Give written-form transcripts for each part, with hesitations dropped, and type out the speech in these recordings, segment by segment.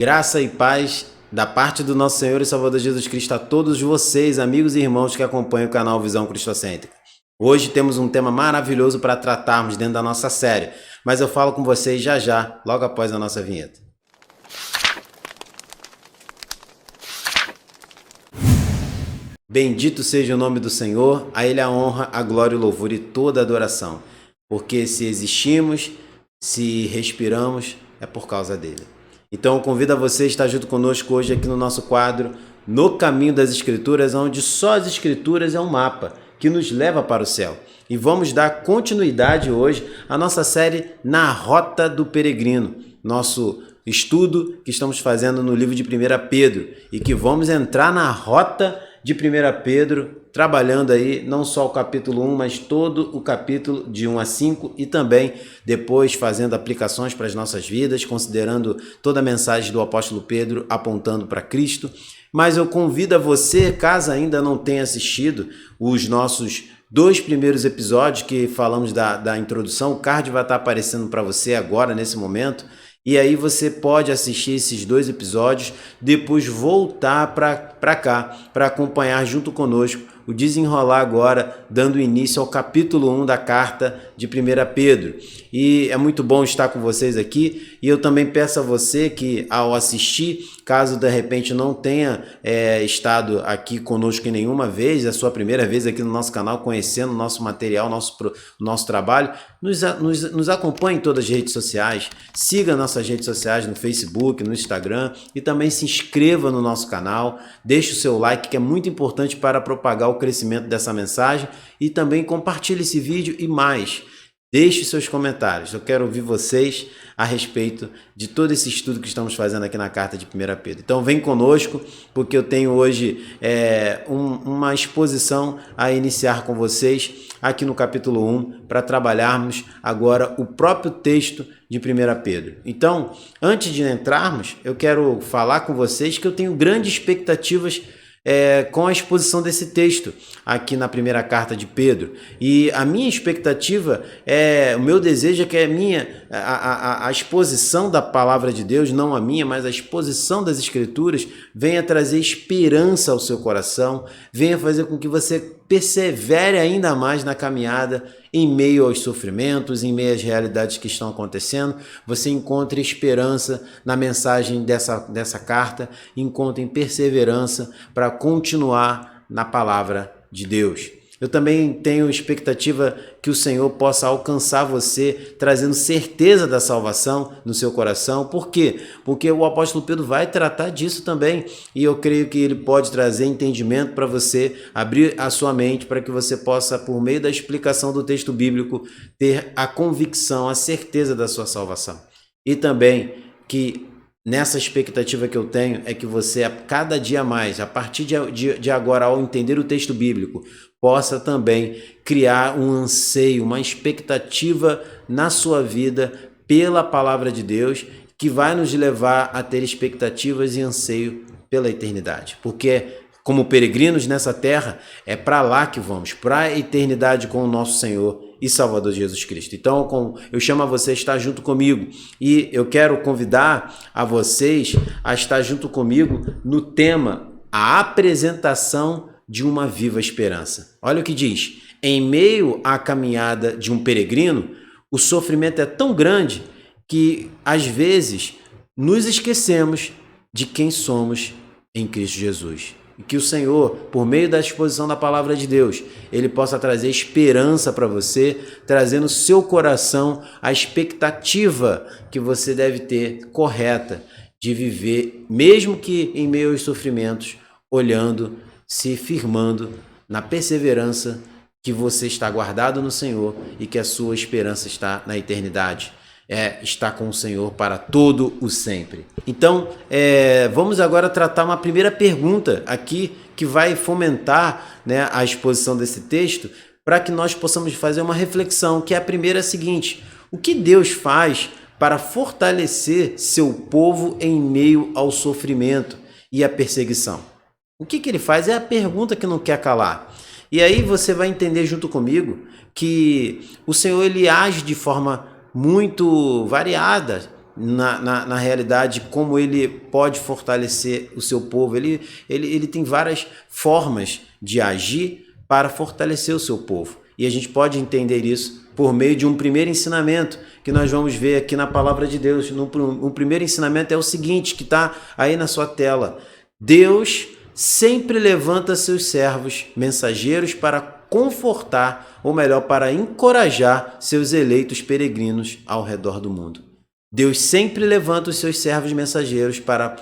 Graça e paz da parte do nosso Senhor e Salvador Jesus Cristo a todos vocês, amigos e irmãos que acompanham o canal Visão Cristocêntrica. Hoje temos um tema maravilhoso para tratarmos dentro da nossa série, mas eu falo com vocês já já, logo após a nossa vinheta. Bendito seja o nome do Senhor, a Ele a honra, a glória, o louvor e toda a adoração, porque se existimos, se respiramos, é por causa dele. Então eu convido a você a estar junto conosco hoje aqui no nosso quadro No Caminho das Escrituras, onde só as Escrituras é um mapa que nos leva para o céu. E vamos dar continuidade hoje à nossa série Na Rota do Peregrino, nosso estudo que estamos fazendo no livro de 1 Pedro e que vamos entrar na rota de 1 Pedro, trabalhando aí não só o capítulo 1, mas todo o capítulo de 1 a 5 e também depois fazendo aplicações para as nossas vidas, considerando toda a mensagem do apóstolo Pedro apontando para Cristo. Mas eu convido a você, caso ainda não tenha assistido os nossos 2 primeiros episódios que falamos da introdução, o card vai estar aparecendo para você agora, nesse momento. E aí você pode assistir esses 2 episódios, depois voltar para cá, para acompanhar junto conosco o desenrolar agora, dando início ao capítulo 1 da carta de 1 Pedro. E é muito bom estar com vocês aqui, e eu também peço a você que ao assistir, caso de repente não tenha estado aqui conosco em nenhuma vez, é a sua primeira vez aqui no nosso canal, conhecendo o nosso material, nosso trabalho, nos acompanhe em todas as redes sociais, siga nossas redes sociais no Facebook, no Instagram e também se inscreva no nosso canal, deixe o seu like que é muito importante para propagar o crescimento dessa mensagem e também compartilhe esse vídeo e mais. Deixe seus comentários, eu quero ouvir vocês a respeito de todo esse estudo que estamos fazendo aqui na carta de 1 Pedro. Então vem conosco, porque eu tenho hoje uma exposição a iniciar com vocês aqui no capítulo 1, para trabalharmos agora o próprio texto de 1 Pedro. Então, antes de entrarmos, eu quero falar com vocês que eu tenho grandes expectativas com a exposição desse texto aqui na primeira carta de Pedro. E a minha expectativa, o meu desejo é que a exposição da palavra de Deus, não a minha, mas a exposição das Escrituras, venha trazer esperança ao seu coração, venha fazer com que você persevere ainda mais na caminhada em meio aos sofrimentos, em meio às realidades que estão acontecendo. Você encontre esperança na mensagem dessa carta, encontre perseverança para continuar na palavra de Deus. Eu também tenho expectativa que o Senhor possa alcançar você, trazendo certeza da salvação no seu coração. Por quê? Porque o apóstolo Pedro vai tratar disso também. E eu creio que ele pode trazer entendimento para você, abrir a sua mente para que você possa, por meio da explicação do texto bíblico, ter a convicção, a certeza da sua salvação. E também que nessa expectativa que eu tenho é que você, a cada dia mais, a partir de agora, ao entender o texto bíblico, possa também criar um anseio, uma expectativa na sua vida pela palavra de Deus, que vai nos levar a ter expectativas e anseio pela eternidade. Porque, como peregrinos nessa terra, é para lá que vamos, para a eternidade com o nosso Senhor e Salvador Jesus Cristo. Então, eu chamo a você a estar junto comigo e eu quero convidar a vocês a estar junto comigo no tema A Apresentação de uma Viva Esperança. Olha o que diz: em meio à caminhada de um peregrino, o sofrimento é tão grande que, às vezes, nos esquecemos de quem somos em Cristo Jesus. E que o Senhor, por meio da exposição da palavra de Deus, Ele possa trazer esperança para você, trazendo no seu coração a expectativa que você deve ter correta de viver, mesmo que em meio aos sofrimentos, olhando, se firmando na perseverança que você está guardado no Senhor e que a sua esperança está na eternidade. Está com o Senhor para todo o sempre. Então, vamos agora tratar uma primeira pergunta aqui que vai fomentar, né, a exposição desse texto para que nós possamos fazer uma reflexão, que é a primeira seguinte: o que Deus faz para fortalecer seu povo em meio ao sofrimento e à perseguição? O que Ele faz? É a pergunta que não quer calar. E aí você vai entender junto comigo que o Senhor ele age de forma muito variada, na realidade, como ele pode fortalecer o seu povo. Ele tem várias formas de agir para fortalecer o seu povo. E a gente pode entender isso por meio de um primeiro ensinamento que nós vamos ver aqui na palavra de Deus. O primeiro ensinamento é o seguinte, que está aí na sua tela. Deus sempre levanta seus servos mensageiros para confortar, ou melhor, para encorajar seus eleitos peregrinos ao redor do mundo. Deus sempre levanta os seus servos mensageiros para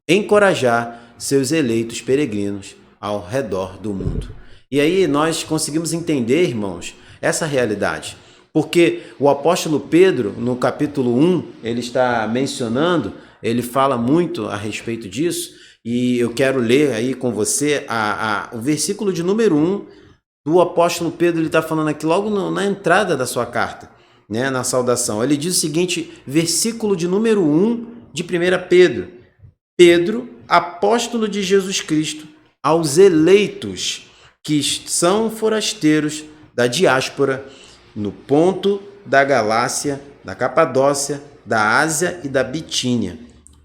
encorajar seus eleitos peregrinos ao redor do mundo. E aí nós conseguimos entender, irmãos, essa realidade. Porque o apóstolo Pedro, no capítulo 1, ele está mencionando, ele fala muito a respeito disso, e eu quero ler aí com você o versículo de número 1 do apóstolo Pedro. Ele está falando aqui logo na entrada da sua carta, né, na saudação. Ele diz o seguinte, versículo de número 1 de 1 Pedro. Pedro, apóstolo de Jesus Cristo, aos eleitos que são forasteiros da diáspora, no Ponto, da Galácia, da Capadócia, da Ásia e da Bitínia.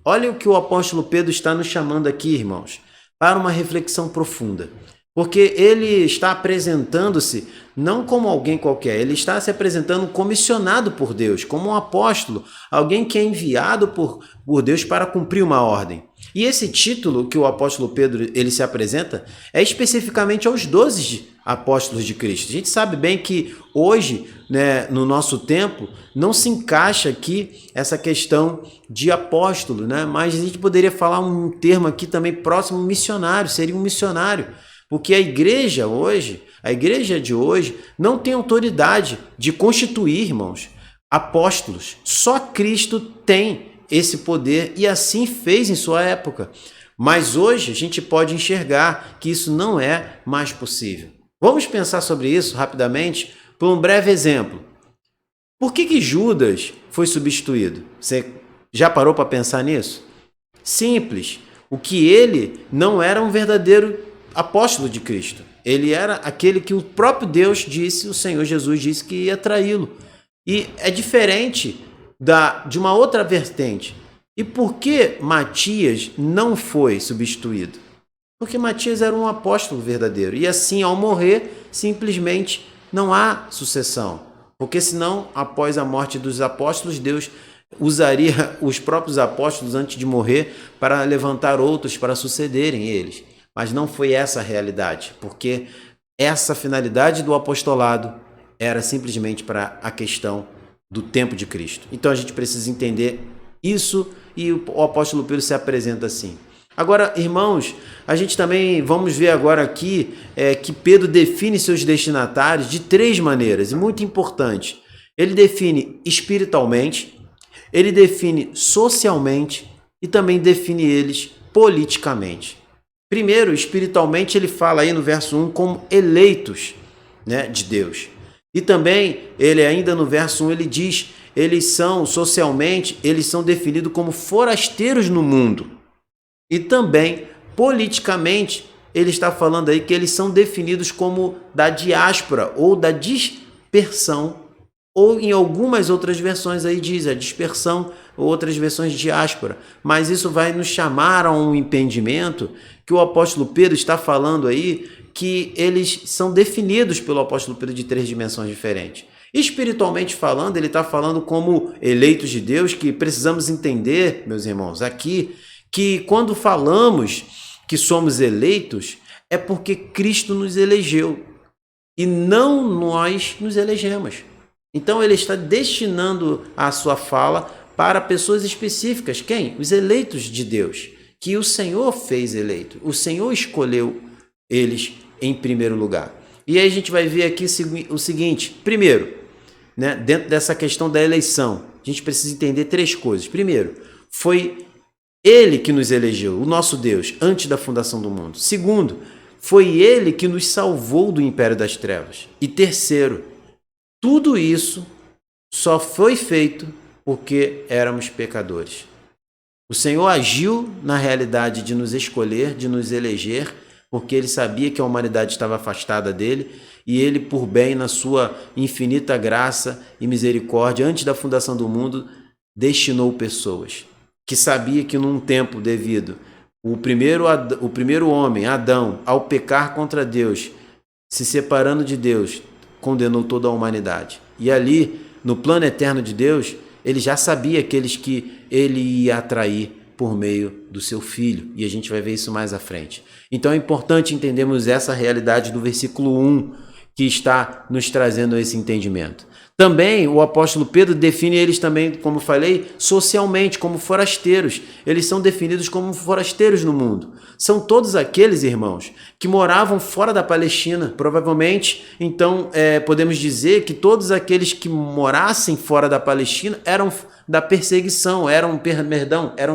Olha o que o apóstolo Pedro está nos chamando aqui, irmãos, para uma reflexão profunda. Porque ele está apresentando-se não como alguém qualquer, ele está se apresentando comissionado por Deus, como um apóstolo, alguém que é enviado por Deus para cumprir uma ordem. E esse título que o apóstolo Pedro ele se apresenta é especificamente aos 12 apóstolos de Cristo. A gente sabe bem que hoje, né, no nosso tempo, não se encaixa aqui essa questão de apóstolo, né? Mas a gente poderia falar um termo aqui também próximo, missionário, seria um missionário. Porque a igreja de hoje não tem autoridade de constituir, irmãos, apóstolos. Só Cristo tem esse poder e assim fez em sua época. Mas hoje a gente pode enxergar que isso não é mais possível. Vamos pensar sobre isso rapidamente por um breve exemplo. Por que Judas foi substituído? Você já parou para pensar nisso? Simples. O que ele não era um verdadeiro apóstolo de Cristo. Ele era aquele que o próprio Deus disse, o Senhor Jesus disse que ia traí-lo. E é diferente de uma outra vertente. E por que Matias não foi substituído? Porque Matias era um apóstolo verdadeiro. E assim, ao morrer, simplesmente não há sucessão. Porque senão, após a morte dos apóstolos, Deus usaria os próprios apóstolos antes de morrer para levantar outros para sucederem eles. Mas não foi essa a realidade, porque essa finalidade do apostolado era simplesmente para a questão do tempo de Cristo. Então a gente precisa entender isso e o apóstolo Pedro se apresenta assim. Agora, irmãos, a gente também vamos ver agora aqui que Pedro define seus destinatários de 3 maneiras, e muito importante. Ele define espiritualmente, ele define socialmente e também define eles politicamente. Primeiro, espiritualmente, ele fala aí no verso 1 como eleitos, né, de Deus. E também, ele ainda no verso 1, ele diz, socialmente, eles são definidos como forasteiros no mundo. E também, politicamente, ele está falando aí que eles são definidos como da diáspora ou da dispersão, ou em algumas outras versões aí diz a dispersão, ou outras versões de diáspora. Mas isso vai nos chamar a um entendimento que o apóstolo Pedro está falando aí que eles são definidos pelo apóstolo Pedro de 3 dimensões diferentes. Espiritualmente falando, ele está falando como eleitos de Deus, que precisamos entender, meus irmãos, aqui, que quando falamos que somos eleitos, é porque Cristo nos elegeu e não nós nos elegemos. Então ele está destinando a sua fala para pessoas específicas. Quem? Os eleitos de Deus, que o Senhor fez eleito. O Senhor escolheu eles em primeiro lugar. E aí a gente vai ver aqui o seguinte. Primeiro, né, dentro dessa questão da eleição, a gente precisa entender 3 coisas. Primeiro, foi Ele que nos elegeu, o nosso Deus, antes da fundação do mundo. Segundo, foi Ele que nos salvou do império das trevas. E terceiro, tudo isso só foi feito porque éramos pecadores. O Senhor agiu na realidade de nos escolher, de nos eleger, porque Ele sabia que a humanidade estava afastada dele e Ele, por bem, na sua infinita graça e misericórdia, antes da fundação do mundo, destinou pessoas, que sabia que num tempo devido o primeiro homem, Adão, ao pecar contra Deus, se separando de Deus, condenou toda a humanidade. E ali, no plano eterno de Deus, ele já sabia aqueles que ele ia atrair por meio do seu filho. E a gente vai ver isso mais à frente. Então é importante entendermos essa realidade do versículo 1, que está nos trazendo esse entendimento. Também o apóstolo Pedro define eles também, como falei, socialmente, como forasteiros. Eles são definidos como forasteiros no mundo. São todos aqueles, irmãos, que moravam fora da Palestina. Provavelmente, então, podemos dizer que todos aqueles que morassem fora da Palestina eram da perseguição, eram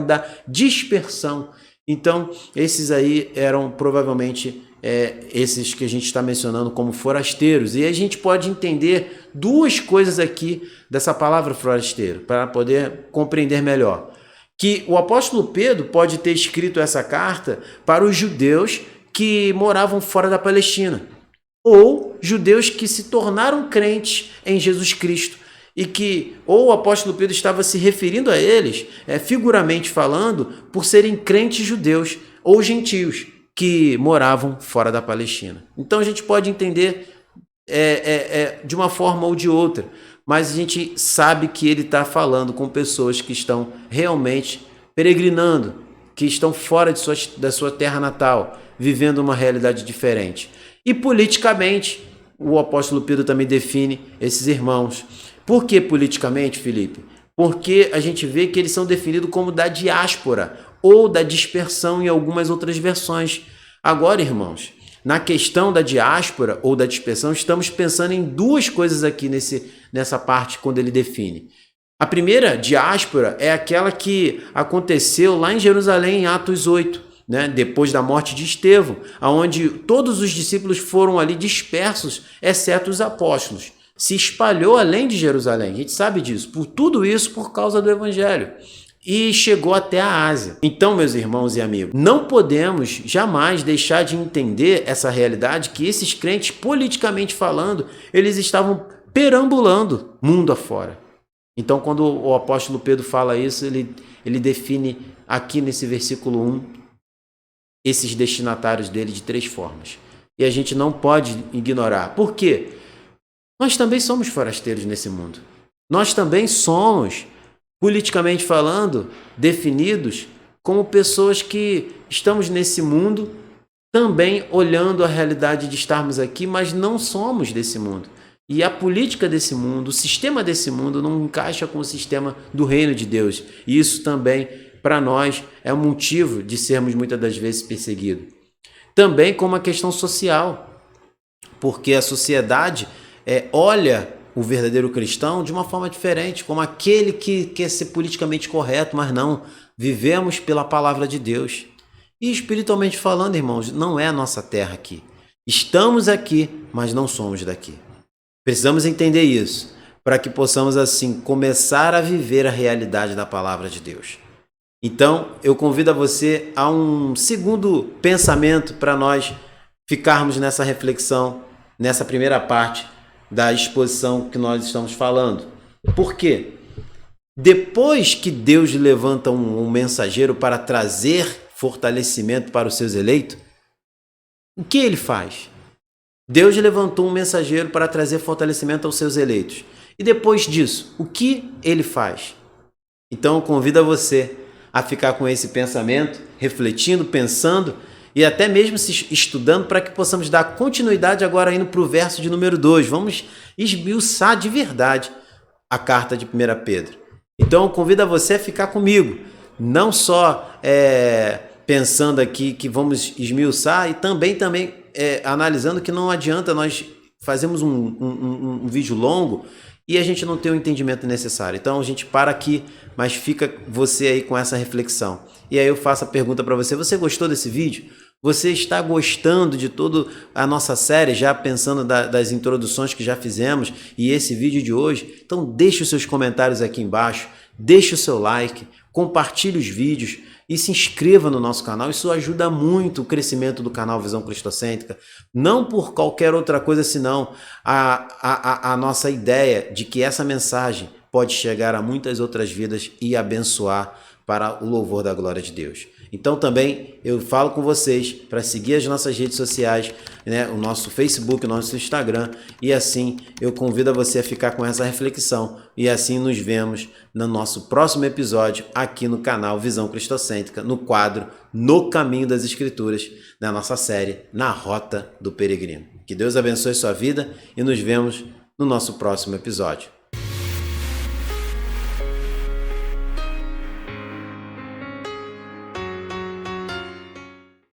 da dispersão. Então, esses aí eram provavelmente esses que a gente está mencionando como forasteiros. E a gente pode entender duas coisas aqui dessa palavra forasteiro, para poder compreender melhor. Que o apóstolo Pedro pode ter escrito essa carta para os judeus que moravam fora da Palestina, ou judeus que se tornaram crentes em Jesus Cristo, e que ou o apóstolo Pedro estava se referindo a eles, figuramente falando, por serem crentes judeus ou gentios que moravam fora da Palestina. Então a gente pode entender de uma forma ou de outra, mas a gente sabe que ele está falando com pessoas que estão realmente peregrinando, que estão fora da sua terra natal, vivendo uma realidade diferente. E politicamente, o apóstolo Pedro também define esses irmãos. Por que politicamente, Felipe? Porque a gente vê que eles são definidos como da diáspora ou da dispersão em algumas outras versões. Agora, irmãos, na questão da diáspora ou da dispersão, estamos pensando em duas coisas aqui nessa parte quando ele define. A primeira diáspora é aquela que aconteceu lá em Jerusalém, em Atos 8, depois da morte de Estevão, onde todos os discípulos foram ali dispersos, exceto os apóstolos. Se espalhou além de Jerusalém, a gente sabe disso, por tudo isso por causa do Evangelho. E chegou até a Ásia. Então, meus irmãos e amigos, não podemos jamais deixar de entender essa realidade que esses crentes, politicamente falando, eles estavam perambulando mundo afora. Então, quando o apóstolo Pedro fala isso, ele define aqui nesse versículo 1 esses destinatários dele de três formas. E a gente não pode ignorar. Por quê? Nós também somos forasteiros nesse mundo. Nós também somos, politicamente falando, definidos como pessoas que estamos nesse mundo também olhando a realidade de estarmos aqui, mas não somos desse mundo. E a política desse mundo, o sistema desse mundo não encaixa com o sistema do reino de Deus. E isso também, para nós, é um motivo de sermos muitas das vezes perseguidos. Também como a questão social, porque a sociedade olha o verdadeiro cristão de uma forma diferente, como aquele que quer ser politicamente correto, mas não, vivemos pela palavra de Deus. E espiritualmente falando, irmãos, não é a nossa terra aqui. Estamos aqui, mas não somos daqui. Precisamos entender isso, para que possamos assim começar a viver a realidade da palavra de Deus. Então, eu convido a você a um segundo pensamento para nós ficarmos nessa reflexão, nessa primeira parte da exposição que nós estamos falando. Por quê? Depois que Deus levanta um mensageiro para trazer fortalecimento para os seus eleitos, o que ele faz? Deus levantou um mensageiro para trazer fortalecimento aos seus eleitos. E depois disso, o que ele faz? Então eu convido a você a ficar com esse pensamento, refletindo, pensando e até mesmo se estudando para que possamos dar continuidade agora indo para o verso de número 2. Vamos esmiuçar de verdade a carta de 1 Pedro. Então eu convido a você a ficar comigo, não só pensando aqui que vamos esmiuçar e também analisando que não adianta nós fazermos um vídeo longo e a gente não ter o entendimento necessário. Então a gente para aqui, mas fica você aí com essa reflexão. E aí eu faço a pergunta para você: você gostou desse vídeo? Você está gostando de toda a nossa série, já pensando das introduções que já fizemos e esse vídeo de hoje? Então deixe os seus comentários aqui embaixo, deixe o seu like, compartilhe os vídeos e se inscreva no nosso canal. Isso ajuda muito o crescimento do canal Visão Cristocêntrica, não por qualquer outra coisa senão a nossa ideia de que essa mensagem pode chegar a muitas outras vidas e abençoar para o louvor da glória de Deus. Então também eu falo com vocês para seguir as nossas redes sociais, né? O nosso Facebook, o nosso Instagram, e assim eu convido a você a ficar com essa reflexão e assim nos vemos no nosso próximo episódio aqui no canal Visão Cristocêntrica, no quadro No Caminho das Escrituras, na nossa série Na Rota do Peregrino. Que Deus abençoe sua vida e nos vemos no nosso próximo episódio.